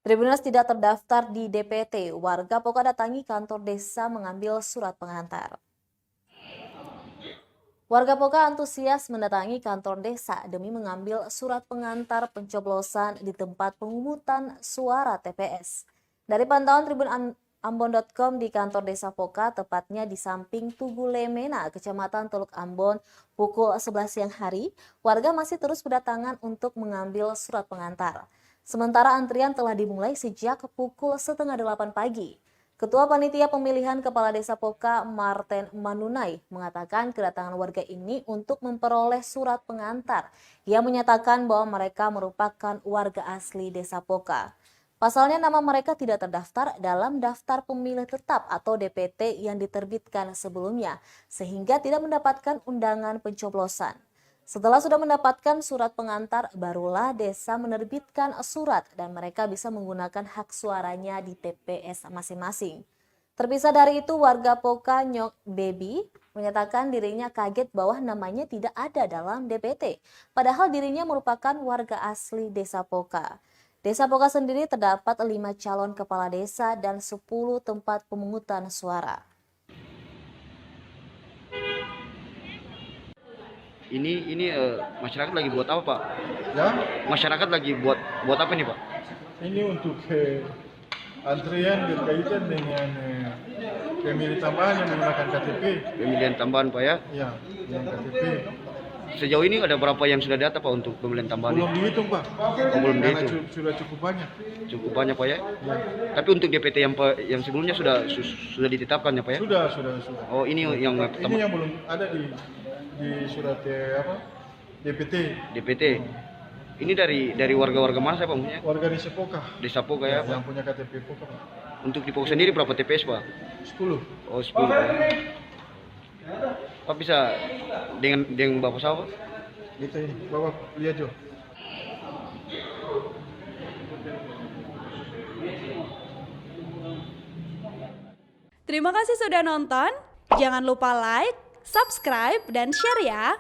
Tribuners tidak terdaftar di DPT, warga Poka datangi kantor desa mengambil surat pengantar. Warga Poka antusias mendatangi kantor desa demi mengambil surat pengantar pencoblosan di tempat pemungutan suara TPS. Dari pantauan Tribun Ambon.com di kantor desa Poka, tepatnya di samping Tugu Lemena, Kecamatan Teluk Ambon, pukul 11 siang hari, warga masih terus berdatangan untuk mengambil surat pengantar. Sementara antrian telah dimulai sejak pukul 7:30 pagi. Ketua Panitia Pemilihan Kepala Desa Poka, Marten Manunai, mengatakan kedatangan warga ini untuk memperoleh surat pengantar yang menyatakan bahwa mereka merupakan warga asli Desa Poka. Pasalnya nama mereka tidak terdaftar dalam daftar pemilih tetap atau DPT yang diterbitkan sebelumnya, sehingga tidak mendapatkan undangan pencoblosan. Setelah sudah mendapatkan surat pengantar, barulah desa menerbitkan surat dan mereka bisa menggunakan hak suaranya di TPS masing-masing. Terpisah dari itu, warga Poka Nyok Baby menyatakan dirinya kaget bahwa namanya tidak ada dalam DPT, padahal dirinya merupakan warga asli Desa Poka. Desa Poka sendiri terdapat 5 calon kepala desa dan 10 tempat pemungutan suara. Ini masyarakat lagi buat apa, Pak? Ya, Masyarakat lagi buat apa nih, Pak? ini untuk antrian berkaitan dengan pemilih tambahan yang menggunakan KTP. Pemilihan tambahan, Pak ya. Ya, yang KTP. Sejauh ini ada berapa yang sudah data, Pak, untuk pemilihan tambahan? Belum dihitung, Pak. belum Karena dihitung. sudah cukup banyak. Cukup banyak, Pak ya. Ya. Tapi untuk DPT yang sebelumnya sudah ditetapkan ya, Pak ya? Sudah. Oh, ini yang Ini pertama. yang belum ada di surat DPT. DPT. Ini dari warga-warga mana, Pak, punya? Warga Desa Poka. Desa Poka ya, Pak. Yang punya KTP Poka, Pak. Untuk di Poka sendiri berapa TPS, Pak? 10. Oh, 10. Pak bisa dengan Bapak siapa? Kita ini, Bapak lihat Jo. Terima kasih sudah nonton. Jangan lupa like, subscribe, dan share ya.